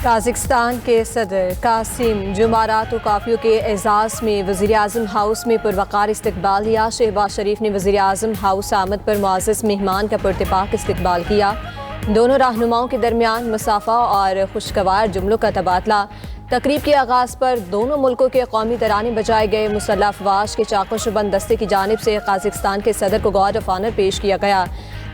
Kazakhstan کے صدر قاسم جمعرات و کافیوں کے اعزاز میں وزیراعظم ہاؤس میں پروقار استقبال دیا۔ شہباز شریف نے وزیراعظم ہاؤس آمد پر معزز مہمان کا پرتپاک استقبال کیا۔ دونوں رہنماؤں کے درمیان مصافحہ اور خوشگوار جملوں کا تبادلہ۔ تقریب کے آغاز پر دونوں ملکوں کے قومی ترانے بجائے گئے۔ مسلح افواج کے چاق و چوبند دستے کی جانب سے قازقستان کے صدر کو گارڈ آف آنر پیش کیا گیا۔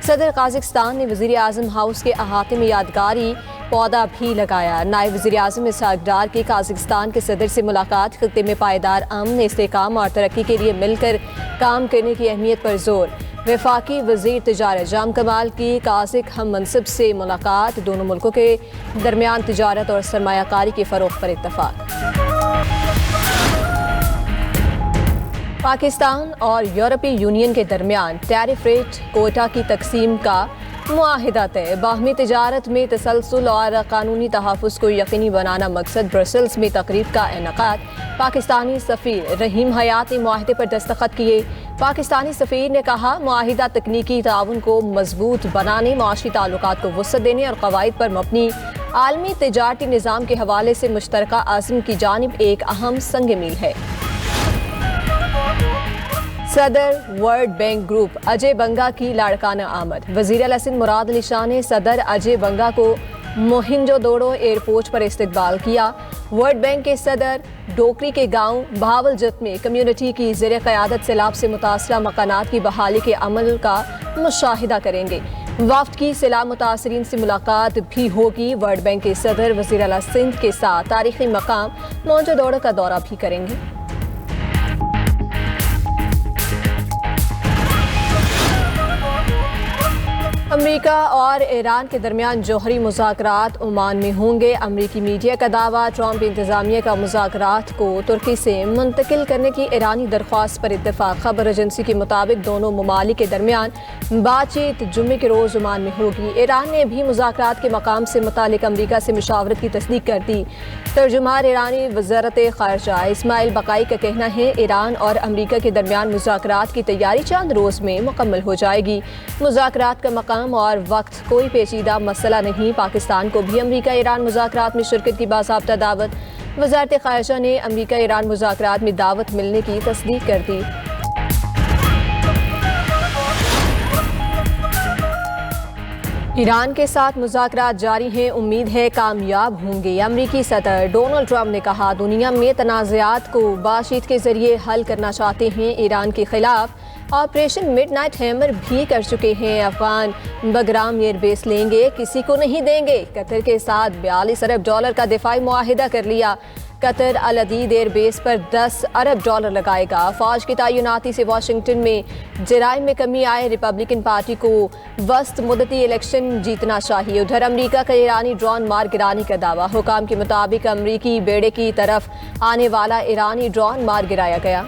صدر قازقستان نے وزیر اعظم ہاؤس کے احاطے میں یادگاری پودا بھی لگایا۔ نائب وزیر اعظم اسحاق ڈار کی قازقستان کے صدر سے ملاقات خطے میں پائیدار امن، استحکام اور ترقی کے لیے مل کر کام کرنے کی اہمیت پر زور۔ وفاقی وزیر تجارت جام کمال کی قازق ہم منصب سے ملاقات۔ دونوں ملکوں کے درمیان تجارت اور سرمایہ کاری کے فروغ پر اتفاق۔ پاکستان اور یورپی یونین کے درمیان ٹیرف ریٹ کوٹا کی تقسیم کا معاہدہ طے۔ باہمی تجارت میں تسلسل اور قانونی تحفظ کو یقینی بنانا مقصد۔ برسلز میں تقریب کا انعقاد۔ پاکستانی سفیر رحیم حیات نے معاہدے پر دستخط کیے۔ پاکستانی سفیر نے کہا، معاہدہ تکنیکی تعاون کو مضبوط بنانے، معاشی تعلقات کو وسعت دینے اور قواعد پر مبنی عالمی تجارتی نظام کے حوالے سے مشترکہ عزم کی جانب ایک اہم سنگ میل ہے۔ صدر ورلڈ بینک گروپ اجے بنگا کی لاڑکانہ آمد۔ وزیر اعلیٰ سندھ مراد علی شاہ نے صدر اجے بنگا کو موہنجو دوڑو ایئرپورٹ پر استقبال کیا۔ ورلڈ بینک کے صدر ڈوکری کے گاؤں بھاول جت میں کمیونٹی کی زیر قیادت سیلاب سے متاثرہ مکانات کی بحالی کے عمل کا مشاہدہ کریں گے۔ وفد کی سیلاب متاثرین سے ملاقات بھی ہوگی۔ ورلڈ بینک کے صدر وزیر اعلیٰ سندھ کے ساتھ تاریخی مقام موہنجو دوڑو کا دورہ بھی کریں گے۔ امریکہ اور ایران کے درمیان جوہری مذاکرات عمان میں ہوں گے۔ امریکی میڈیا کا دعویٰ، ٹرمپ انتظامیہ کا مذاکرات کو ترکی سے منتقل کرنے کی ایرانی درخواست پر اتفاق۔ خبر ایجنسی کے مطابق دونوں ممالک کے درمیان بات چیت جمعے کے روز عمان میں ہوگی۔ ایران نے بھی مذاکرات کے مقام سے متعلق امریکہ سے مشاورت کی تصدیق کر دی۔ ترجمان ایرانی وزارت خارجہ اسماعیل بقائی کا کہنا ہے، ایران اور امریکہ کے درمیان مذاکرات کی تیاری چند روز میں مکمل ہو جائے گی۔ مذاکرات کا مقام اور وقت کوئی پیچیدہ مسئلہ نہیں۔ پاکستان کو بھی امریکہ ایران مذاکرات میں شرکت کی باضابطہ دعوت۔ وزارت خارجہ نے امریکہ ایران مذاکرات میں دعوت ملنے کی تصدیق کر دی۔ ایران کے ساتھ مذاکرات جاری ہیں، امید ہے کامیاب ہوں گے۔ امریکی صدر ڈونلڈ ٹرمپ نے کہا، دنیا میں تنازعات کو بات چیت کے ذریعے حل کرنا چاہتے ہیں۔ ایران کے خلاف آپریشن مڈ نائٹ ہیمر بھی کر چکے ہیں۔ افغان بگرام ایئر بیس لیں گے، کسی کو نہیں دیں گے۔ قطر کے ساتھ $42 ارب کا دفاعی معاہدہ کر لیا۔ قطر العدید ایئر بیس پر $10 ارب لگائے گا۔ فوج کی تعیناتی سے واشنگٹن میں جرائم میں کمی آئے۔ ریپبلکن پارٹی کو وسط مدتی الیکشن جیتنا چاہیے۔ ادھر امریکہ کا ایرانی ڈرون مار گرانے کا دعویٰ۔ حکام کے مطابق امریکی بیڑے کی طرف آنے والا ایرانی ڈرون مار گرایا گیا۔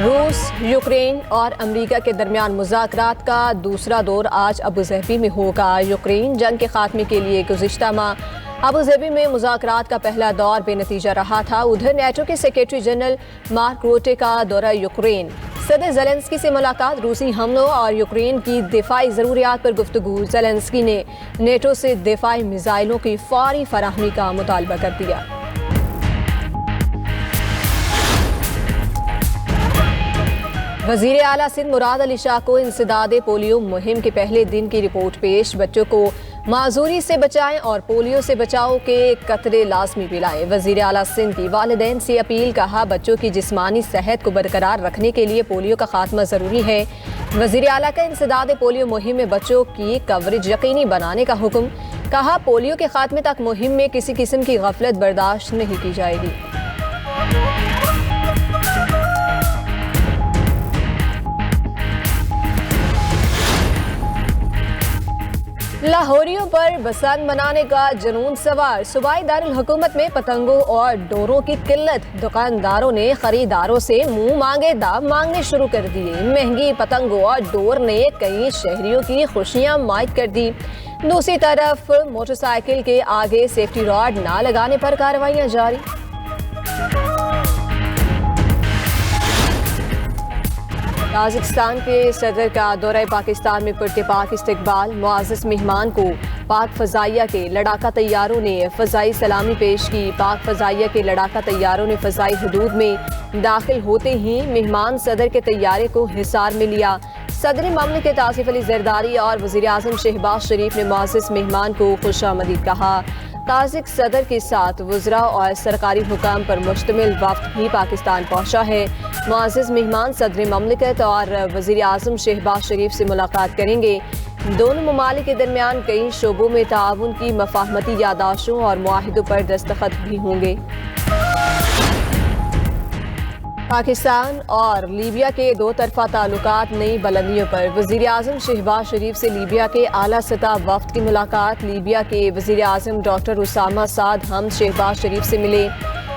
روس، یوکرین اور امریکہ کے درمیان مذاکرات کا دوسرا دور آج ابوظہبی میں ہوگا۔ یوکرین جنگ کے خاتمے کے لیے گزشتہ ماہ ابوظہبی میں مذاکرات کا پہلا دور بے نتیجہ رہا تھا۔ ادھر نیٹو کے سیکریٹری جنرل مارک روٹے کا دورہ یوکرین، صدر زیلنسکی سے ملاقات، روسی حملوں اور یوکرین کی دفاعی ضروریات پر گفتگو۔ زیلنسکی نے نیٹو سے دفاعی میزائلوں کی فوری فراہمی کا مطالبہ کر دیا۔ وزیر اعلیٰ سندھ مراد علی شاہ کو انسداد پولیو مہم کے پہلے دن کی رپورٹ پیش۔ بچوں کو معذوری سے بچائیں اور پولیو سے بچاؤ کے قطرے لازمی پلائیں۔ وزیر اعلیٰ سندھ کی والدین سے اپیل، کہا بچوں کی جسمانی صحت کو برقرار رکھنے کے لیے پولیو کا خاتمہ ضروری ہے۔ وزیر اعلیٰ کا انسداد پولیو مہم میں بچوں کی کوریج یقینی بنانے کا حکم، کہا پولیو کے خاتمے تک مہم میں کسی قسم کی غفلت برداشت نہیں کی جائے گی۔ لاہوریوں پر بسنت منانے کا جنون سوار۔ صوبائی دارالحکومت میں پتنگوں اور ڈوروں کی قلت، دکانداروں نے خریداروں سے منہ مانگے دام مانگنے شروع کر دیے۔ مہنگی پتنگوں اور ڈور نے کئی شہریوں کی خوشیاں مائٹ کر دی۔ دوسری طرف موٹر سائیکل کے آگے سیفٹی راڈ نہ لگانے پر کارروائیاں جاری۔ تاجکستان کے صدر کا دورہ پاکستان میں پراتفاق استقبال، معزز مہمان کو پاک فضائیہ کے لڑاکا طیاروں نے فضائی سلامی پیش کی۔ پاک فضائیہ کے لڑاکا طیاروں نے فضائی حدود میں داخل ہوتے ہی مہمان صدر کے طیارے کو حصار میں لیا۔ صدر مملکت آصف علی زرداری اور وزیر اعظم شہباز شریف نے معزز مہمان کو خوش آمدید کہا۔ تاجک صدر کے ساتھ وزراء اور سرکاری حکام پر مشتمل وفد بھی پاکستان پہنچا ہے۔ معزز مہمان صدر مملکت اور وزیر اعظم شہباز شریف سے ملاقات کریں گے۔ دونوں ممالک کے درمیان کئی شعبوں میں تعاون کی مفاہمتی یادداشتوں اور معاہدوں پر دستخط بھی ہوں گے۔ پاکستان اور لیبیا کے دو طرفہ تعلقات نئی بلندیوں پر، وزیر اعظم شہباز شریف سے لیبیا کے اعلیٰ سطح وفد کی ملاقات۔ لیبیا کے وزیر اعظم ڈاکٹر اسامہ سعد حمد شہباز شریف سے ملے۔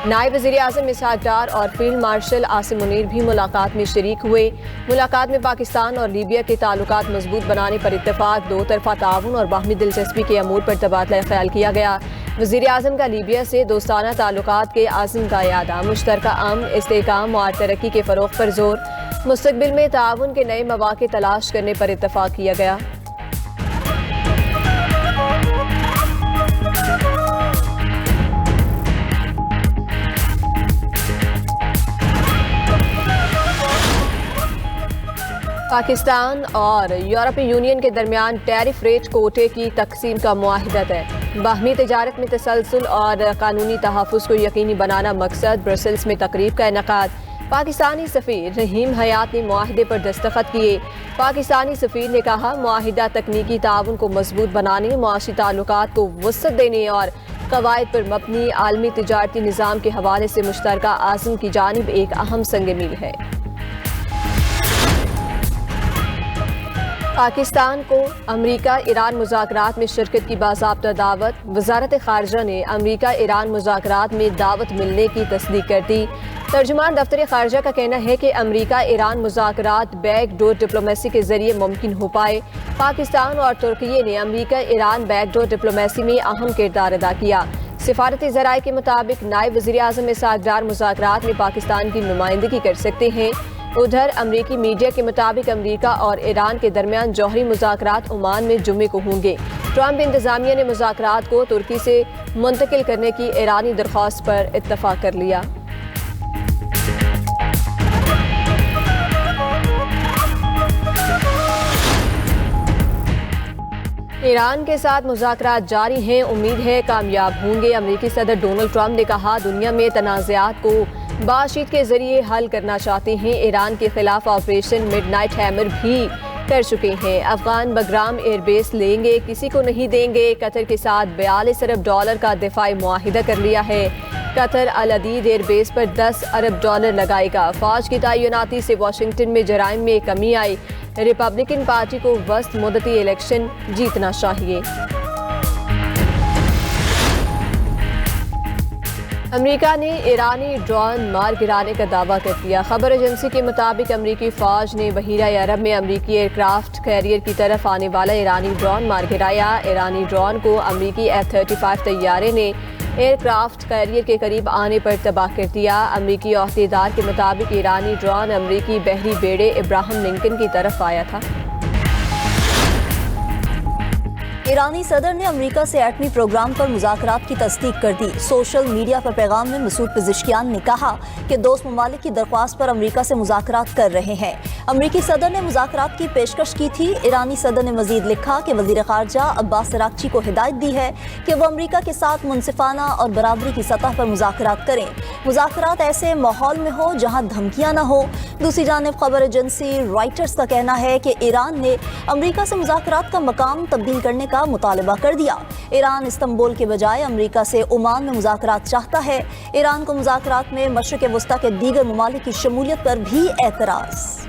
نائب وزیر اعظم اسحاق ڈار اور فیلڈ مارشل عاصم منیر بھی ملاقات میں شریک ہوئے۔ ملاقات میں پاکستان اور لیبیا کے تعلقات مضبوط بنانے پر اتفاق، دو طرفہ تعاون اور باہمی دلچسپی کے امور پر تبادلہ خیال کیا گیا۔ وزیر اعظم کا لیبیا سے دوستانہ تعلقات کے عزم کا اعادہ، مشترکہ امن، استحکام اور ترقی کے فروغ پر زور، مستقبل میں تعاون کے نئے مواقع تلاش کرنے پر اتفاق کیا گیا۔ پاکستان اور یورپی یونین کے درمیان ٹیرف ریٹ کوٹے کی تقسیم کا معاہدہ ہے۔ باہمی تجارت میں تسلسل اور قانونی تحفظ کو یقینی بنانا مقصد، برسلز میں تقریب کا انعقاد۔ پاکستانی سفیر رحیم حیات نے معاہدے پر دستخط کیے۔ پاکستانی سفیر نے کہا، معاہدہ تکنیکی تعاون کو مضبوط بنانے، معاشی تعلقات کو وسعت دینے اور قواعد پر مبنی عالمی تجارتی نظام کے حوالے سے مشترکہ عزم کی جانب ایک اہم سنگ میل ہے۔ پاکستان کو امریکہ ایران مذاکرات میں شرکت کی باضابطہ دعوت۔ وزارت خارجہ نے امریکہ ایران مذاکرات میں دعوت ملنے کی تصدیق کر دی۔ ترجمان دفتر خارجہ کا کہنا ہے کہ امریکہ ایران مذاکرات بیک ڈور ڈپلومیسی کے ذریعے ممکن ہو پائے۔ پاکستان اور ترکی نے امریکہ ایران بیک ڈور ڈپلومیسی میں اہم کردار ادا کیا۔ سفارتی ذرائع کے مطابق نائب وزیر اعظم اسحاق ڈار مذاکرات میں پاکستان کی نمائندگی کر سکتے ہیں۔ ادھر امریکی میڈیا کے مطابق امریکہ اور ایران کے درمیان جوہری مذاکرات عمان میں جمعے کو ہوں گے۔ ٹرمپ انتظامیہ نے مذاکرات کو ترکی سے منتقل کرنے کی ایرانی درخواست پر اتفاق کر لیا۔ ایران کے ساتھ مذاکرات جاری ہیں، امید ہے کامیاب ہوں گے۔ امریکی صدر ڈونلڈ ٹرمپ نے کہا، دنیا میں تنازعات کو بات چیت کے ذریعے حل کرنا چاہتے ہیں۔ ایران کے خلاف آپریشن مڈ نائٹ ہیمر بھی کر چکے ہیں۔ افغان بگرام ایئر بیس لیں گے، کسی کو نہیں دیں گے۔ قطر کے ساتھ $42 ارب کا دفاعی معاہدہ کر لیا ہے۔ قطر العدید ایئر بیس پر $10 ارب لگائے گا۔ فوج کی تعیناتی سے واشنگٹن میں جرائم میں کمی آئی۔ ریپبلکن پارٹی کو وسط مدتی الیکشن جیتنا چاہیے۔ امریکہ نے ایرانی ڈرون مار گرانے کا دعویٰ کر دیا۔ خبر ایجنسی کے مطابق امریکی فوج نے بحیرہ عرب میں امریکی ایئر کرافٹ کیریئر کی طرف آنے والا ایرانی ڈرون مار گرایا۔ ایرانی ڈرون کو امریکی F-35 طیارے نے ایئر کرافٹ کیریئر کے قریب آنے پر تباہ کر دیا۔ امریکی عہدیدار کے مطابق ایرانی ڈرون امریکی بحری بیڑے ابراہم لنکن کی طرف آیا تھا۔ ایرانی صدر نے امریکہ سے ایٹمی پروگرام پر مذاکرات کی تصدیق کر دی۔ سوشل میڈیا پر پیغام میں مسعود پزشکیان نے کہا کہ دوست ممالک کی درخواست پر امریکہ سے مذاکرات کر رہے ہیں۔ امریکی صدر نے مذاکرات کی پیشکش کی تھی۔ ایرانی صدر نے مزید لکھا کہ وزیر خارجہ عباس اراغچی کو ہدایت دی ہے کہ وہ امریکہ کے ساتھ منصفانہ اور برابری کی سطح پر مذاکرات کریں۔ مذاکرات ایسے ماحول میں ہو جہاں دھمکیاں نہ ہوں۔ دوسری جانب خبر ایجنسی رائٹرز کا کہنا ہے کہ ایران نے امریکہ سے مذاکرات کا مقام تبدیل کرنے کا مطالبہ کر دیا۔ ایران استنبول کے بجائے امریکہ سے عمان میں مذاکرات چاہتا ہے۔ ایران کو مذاکرات میں مشرق وسطیٰ کے دیگر ممالک کی شمولیت پر بھی اعتراض۔